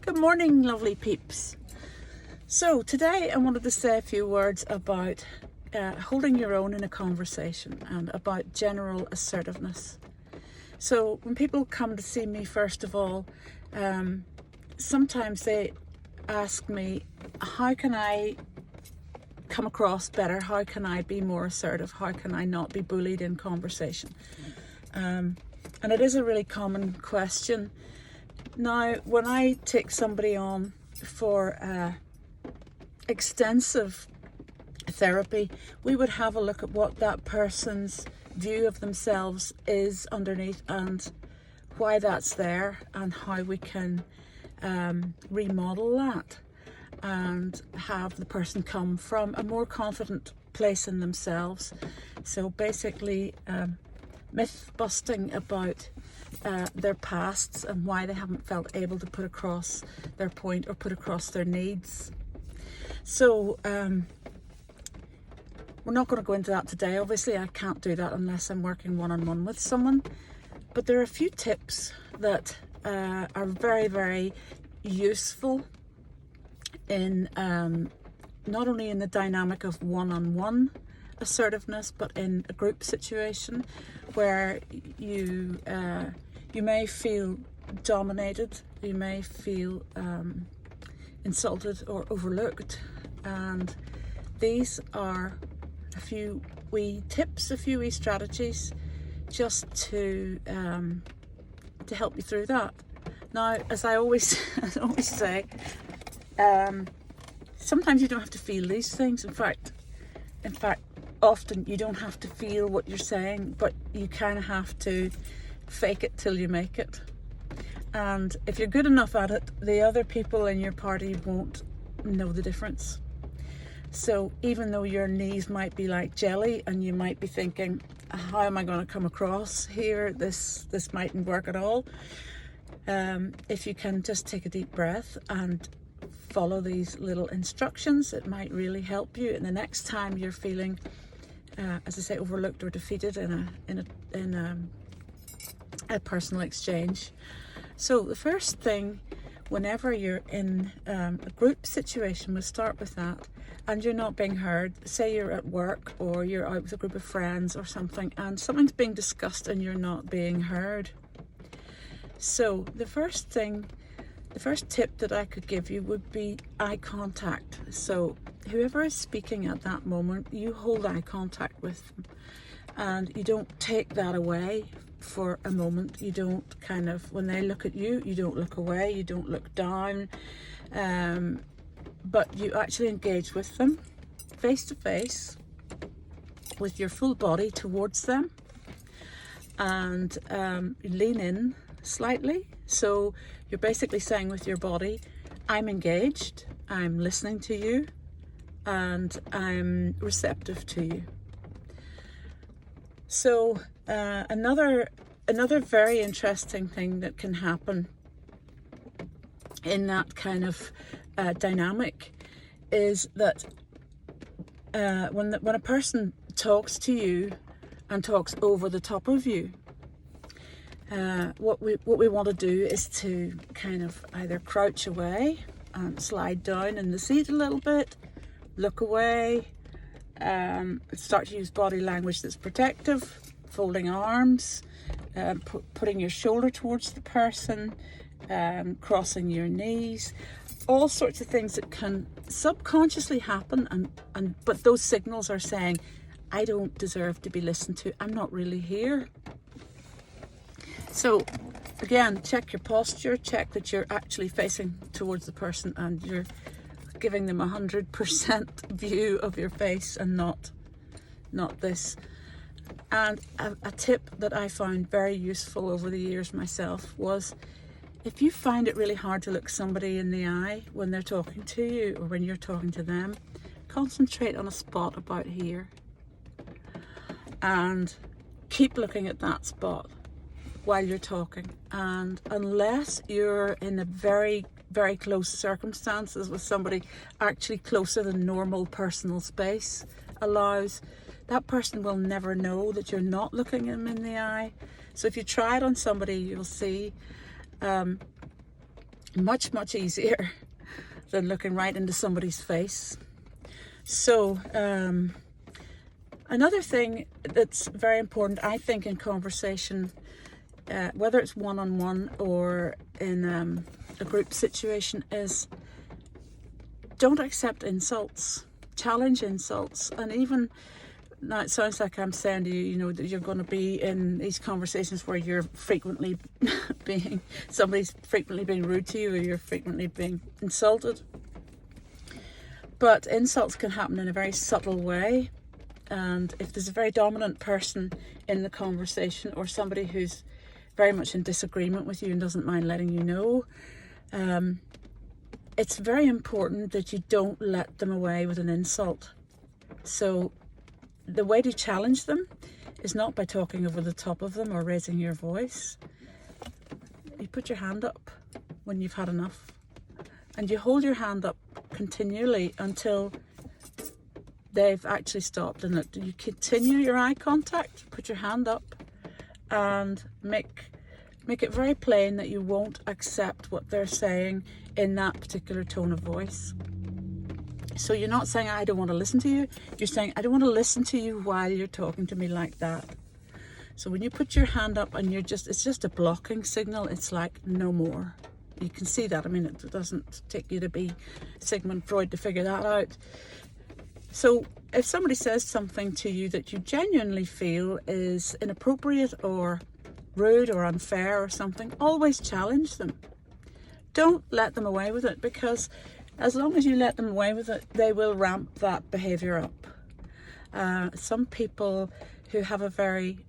Good morning, lovely peeps. So today I wanted to say a few words about holding your own in a conversation and about general assertiveness. So when people come to see me, first of all, sometimes they ask me, how can I come across better? How can I be more assertive? How can I not be bullied in conversation? And it is a really common question. Now, when I take somebody on for extensive therapy, we would have a look at what that person's view of themselves is underneath and why that's there and how we can remodel that and have the person come from a more confident place in themselves. So basically myth busting about their pasts and why they haven't felt able to put across their point or put across their needs. So we're not going to go into that today. Obviously I can't do that unless I'm working one-on-one with someone, but there are a few tips that are very, very useful in not only in the dynamic of one-on-one assertiveness, but in a group situation where you may feel dominated, you may feel insulted or overlooked, and these are a few wee tips, a few wee strategies just to help you through that. Now, as I always say, sometimes you don't have to feel these things. In fact, often you don't have to feel what you're saying, but you kind of have to fake it till you make it. And if you're good enough at it, the other people in your party won't know the difference. So even though your knees might be like jelly and you might be thinking, how am I going to come across here? This mightn't work at all. If you can just take a deep breath and follow these little instructions, it might really help you. And the next time you're feeling, as I say, overlooked or defeated in a personal exchange. So the first thing, whenever you're in a group situation, we'll start with that, and you're not being heard. Say you're at work or you're out with a group of friends or something, and something's being discussed and you're not being heard. So the first tip that I could give you would be eye contact. So whoever is speaking at that moment, you hold eye contact with them, and you don't take that away for a moment. You don't kind of, when they look at you, you don't look away, you don't look down, but you actually engage with them face to face with your full body towards them, and lean in slightly. So you're basically saying with your body, I'm engaged, I'm listening to you, and I'm receptive to you. So another very interesting thing that can happen in that kind of dynamic is that when a person talks to you and talks over the top of you, what we want to do is to kind of either crouch away and slide down in the seat a little bit, look away, start to use body language that's protective, folding arms, putting your shoulder towards the person, crossing your knees, all sorts of things that can subconsciously happen, but those signals are saying, I don't deserve to be listened to, I'm not really here. So again, check your posture, check that you're actually facing towards the person and you're giving them 100% view of your face and not this. And a tip that I found very useful over the years myself was, if you find it really hard to look somebody in the eye when they're talking to you or when you're talking to them, concentrate on a spot about here and keep looking at that spot while you're talking. And unless you're in a very, very close circumstances with somebody actually closer than normal personal space allows, that person will never know that you're not looking them in the eye. So if you try it on somebody, you'll see Much, much easier than looking right into somebody's face. So another thing that's very important, I think, in conversation, whether it's one-on-one or in a group situation, is don't accept insults, challenge insults. And even now, it sounds like I'm saying to you, you know, that you're going to be in these conversations where you're frequently somebody's frequently being rude to you, or you're frequently being insulted. But insults can happen in a very subtle way. And if there's a very dominant person in the conversation, or somebody who's very much in disagreement with you and doesn't mind letting you know, it's very important that you don't let them away with an insult. So the way to challenge them is not by talking over the top of them or raising your voice. You put your hand up when you've had enough, and you hold your hand up continually until they've actually stopped. And you continue your eye contact, put your hand up, and make it very plain that you won't accept what they're saying in that particular tone of voice. So you're not saying, I don't want to listen to you. You're saying, I don't want to listen to you while you're talking to me like that. So when you put your hand up and it's just a blocking signal, it's like, no more. You can see that. I mean, it doesn't take you to be Sigmund Freud to figure that out. So if somebody says something to you that you genuinely feel is inappropriate or rude or unfair or something, always challenge them. Don't let them away with it, because as long as you let them away with it, they will ramp that behaviour up. Some people who have a very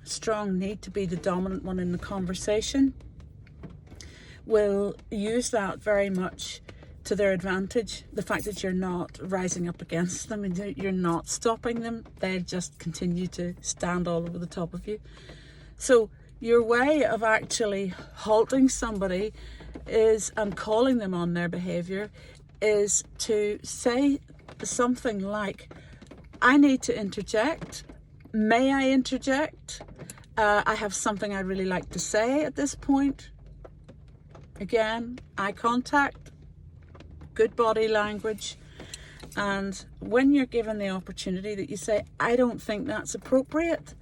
strong need to be the dominant one in the conversation will use that very much to their advantage. The fact that you're not rising up against them and you're not stopping them, they just continue to stand all over the top of you. So your way of actually halting somebody and calling them on their behaviour is to say something like, I need to interject. May I interject? I have something I'd really like to say at this point. Again, eye contact, good body language. And when you're given the opportunity, that you say, I don't think that's appropriate.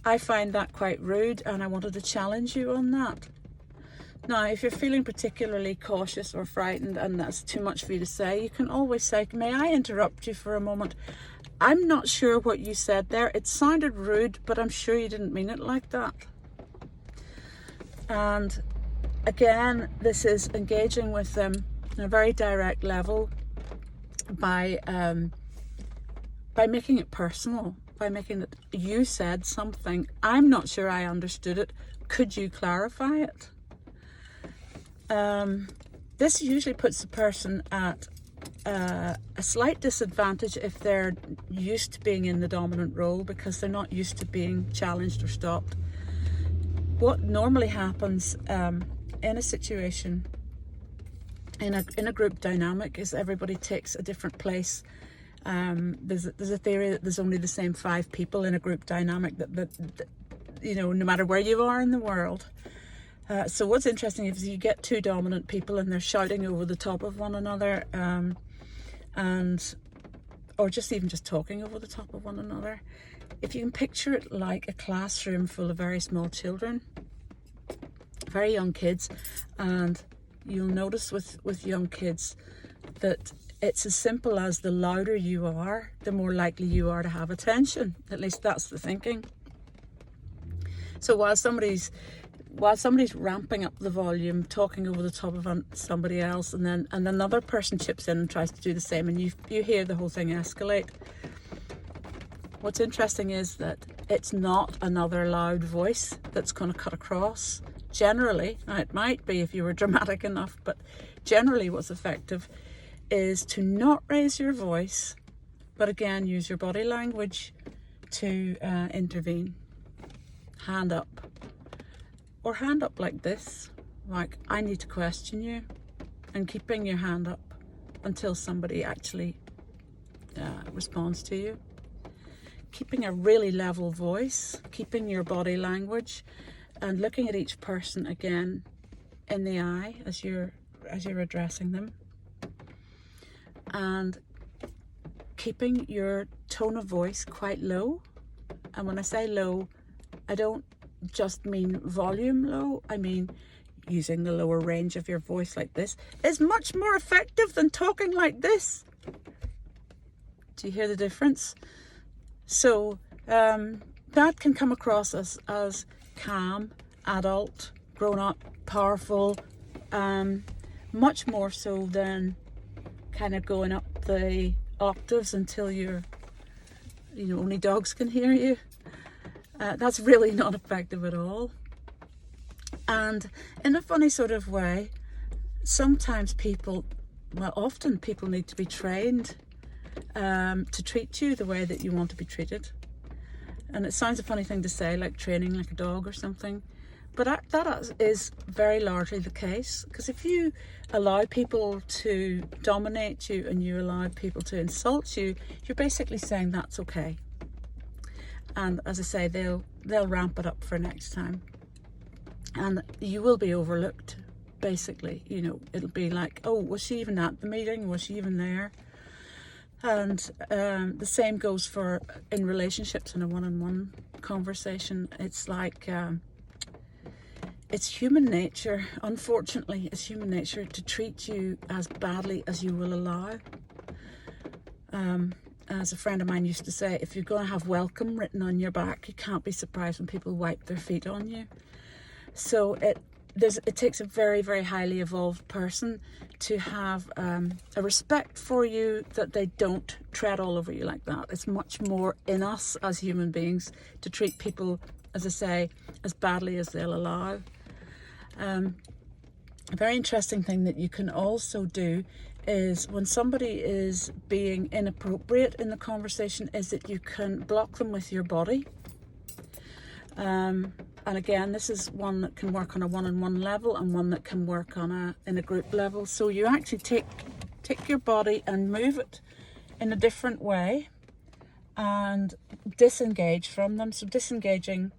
I find that quite rude, and I wanted to challenge you on that. Now, if you're feeling particularly cautious or frightened and that's too much for you to say, you can always say, may I interrupt you for a moment? I'm not sure what you said there. It sounded rude, but I'm sure you didn't mean it like that. And again, this is engaging with them on a very direct level by making it personal, by making it, you said something, I'm not sure I understood it. Could you clarify it? This usually puts the person at a slight disadvantage if they're used to being in the dominant role, because they're not used to being challenged or stopped. What normally happens in a situation, in a group dynamic, is everybody takes a different place. There's a theory that there's only the same 5 people in a group dynamic, that you know, no matter where you are in the world. So what's interesting is you get 2 dominant people and they're shouting over the top of one another, or just talking over the top of one another. If you can picture it like a classroom full of very small children, very young kids, and you'll notice with young kids that it's as simple as the louder you are, the more likely you are to have attention. At least that's the thinking. So while somebody's ramping up the volume, talking over the top of somebody else, and another person chips in and tries to do the same, and you hear the whole thing escalate. What's interesting is that it's not another loud voice that's going to cut across. Generally, now it might be if you were dramatic enough, but generally what's effective is to not raise your voice, but again, use your body language to intervene. Hand up. Or hand up like this, like, I need to question you, and keeping your hand up until somebody actually responds to you. Keeping a really level voice, keeping your body language, and looking at each person again in the eye as you're addressing them, and keeping your tone of voice quite low. And when I say low, I don't just mean volume low, I mean using the lower range of your voice like this is much more effective than talking like this. Do you hear the difference? So that can come across as calm, adult, grown up, powerful, much more so than kind of going up the octaves until you're, only dogs can hear you. That's really not effective at all. And in a funny sort of way, sometimes often people need to be trained to treat you the way that you want to be treated. And it sounds a funny thing to say, like training like a dog or something, but that is very largely the case. Because if you allow people to dominate you and you allow people to insult you, you're basically saying that's okay. And as I say, they'll ramp it up for next time. And you will be overlooked, basically. It'll be like, oh, was she even at the meeting? Was she even there? And the same goes for in relationships in a one-on-one conversation. It's like, it's human nature, unfortunately, it's human nature to treat you as badly as you will allow. As a friend of mine used to say, if you're going to have welcome written on your back, you can't be surprised when people wipe their feet on you. So it takes a very, very highly evolved person to have a respect for you, that they don't tread all over you like that. It's much more in us as human beings to treat people, as I say, as badly as they'll allow. A very interesting thing that you can also do is when somebody is being inappropriate in the conversation is that you can block them with your body. And again, this is one that can work on a one-on-one level and one that can work in a group level. So you actually take your body and move it in a different way and disengage from them. So disengaging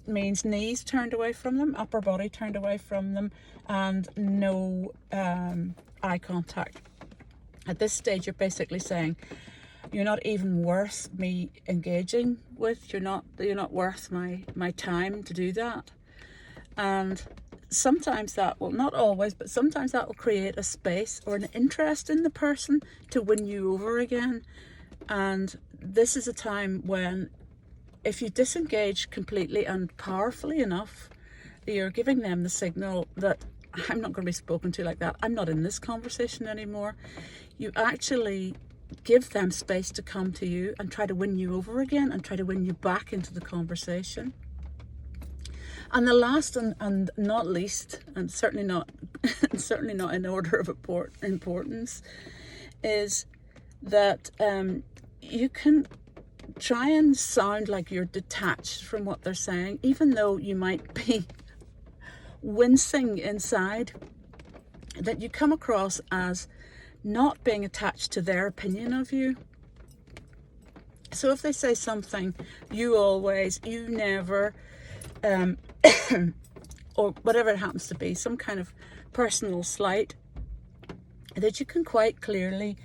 means knees turned away from them, upper body turned away from them, and no eye contact. At this stage, you're basically saying, you're not even worth me engaging with. You're not worth my time to do that. And sometimes that will, not always, but sometimes that will create a space or an interest in the person to win you over again. And this is a time when, if you disengage completely and powerfully enough, you're giving them the signal that I'm not going to be spoken to like that. I'm not in this conversation anymore. You actually give them space to come to you and try to win you over again and try to win you back into the conversation. And the last and not least, and certainly not in order of importance, is that you can try and sound like you're detached from what they're saying, even though you might be wincing inside, that you come across as not being attached to their opinion of you. So if they say something, you always, you never, or whatever it happens to be, some kind of personal slight, that you can quite clearly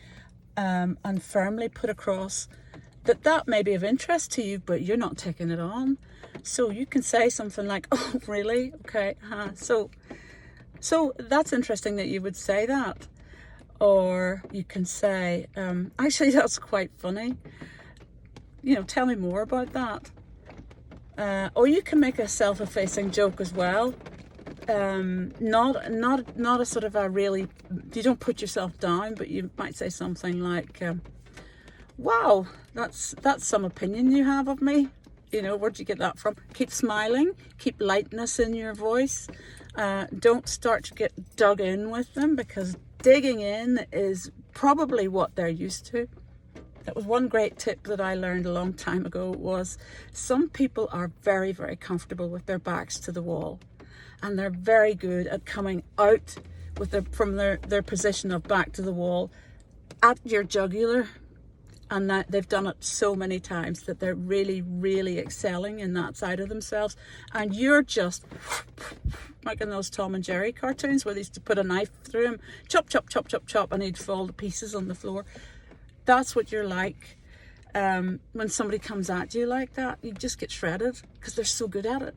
and firmly put across that may be of interest to you, but you're not taking it on. So you can say something like, oh, really? Okay. So that's interesting that you would say that. Or you can say, actually, that's quite funny. Tell me more about that. Or you can make a self-effacing joke as well. Not a sort of a really, you don't put yourself down, but you might say something like, wow, that's some opinion you have of me. Where'd you get that from? Keep smiling, keep lightness in your voice. Don't start to get dug in with them, because digging in is probably what they're used to. That was one great tip that I learned a long time ago, was some people are very, very comfortable with their backs to the wall, and they're very good at coming out from their position of back to the wall at your jugular and that they've done it so many times that they're really, really excelling in that side of themselves. And you're just like in those Tom and Jerry cartoons where they used to put a knife through him, chop, chop, chop, chop, chop, and he'd fall to pieces on the floor. That's what you're like. When somebody comes at you like that, you just get shredded because they're so good at it.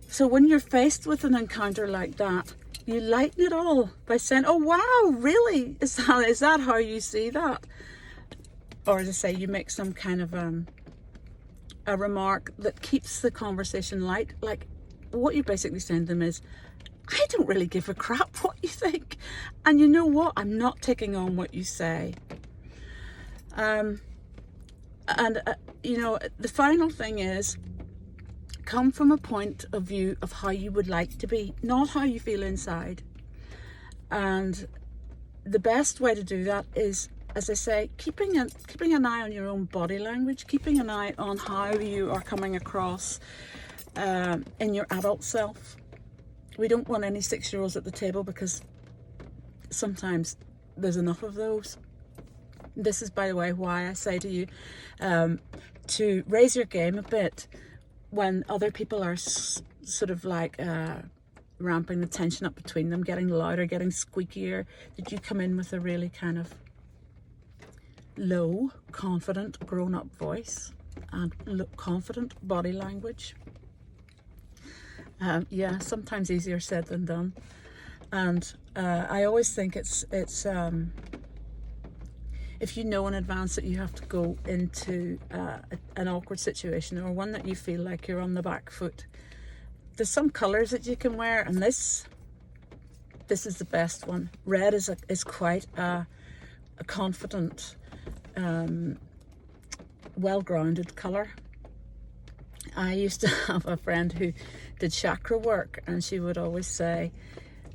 So when you're faced with an encounter like that, you lighten it all by saying, oh wow, really? Is that how you see that? Or as I say, you make some kind of a remark that keeps the conversation light. Like what you're basically saying to them is, I don't really give a crap what you think. And you know what? I'm not taking on what you say. You know, the final thing is, come from a point of view of how you would like to be, not how you feel inside. And the best way to do that is, as I say, keeping an eye on your own body language, keeping an eye on how you are coming across in your adult self. We don't want any 6-year-olds at the table because sometimes there's enough of those. This is, by the way, why I say to you to raise your game a bit when other people are sort of like ramping the tension up between them, getting louder, getting squeakier, that you come in with a really kind of low, confident, grown-up voice and confident body language. Yeah, sometimes easier said than done. And I always think it's if you know in advance that you have to go into an awkward situation or one that you feel like you're on the back foot, there's some colours that you can wear, and this is the best one. Red is quite a confident, well-grounded colour. I used to have a friend who did chakra work, and she would always say,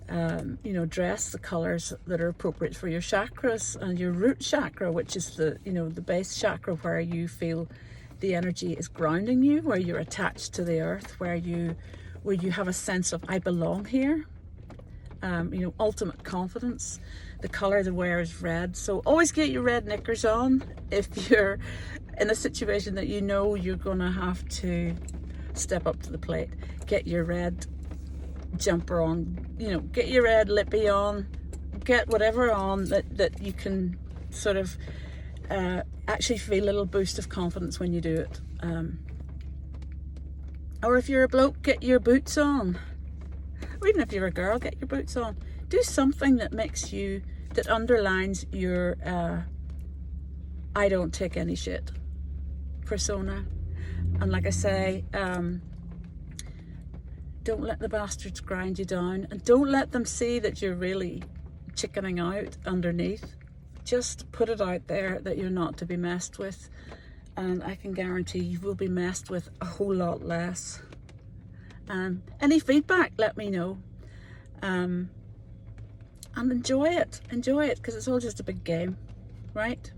you know, dress the colours that are appropriate for your chakras. And your root chakra, which is the base chakra where you feel the energy is grounding you, where you're attached to the earth, where you have a sense of I belong here, you know, ultimate confidence. The colour to wear is red. So always get your red knickers on if you're in a situation that you know you're gonna have to step up to the plate. Get your red jumper on, you know, get your red lippy on, get whatever on that you can sort of actually feel a little boost of confidence when you do it. Or if you're a bloke, get your boots on. Or even if you're a girl, get your boots on. Do something that that underlines your I don't take any shit persona. And like I say, don't let the bastards grind you down, and don't let them see that you're really chickening out underneath. Just put it out there that you're not to be messed with, and I can guarantee you will be messed with a whole lot less. Any feedback, let me know, and enjoy it because it's all just a big game, right?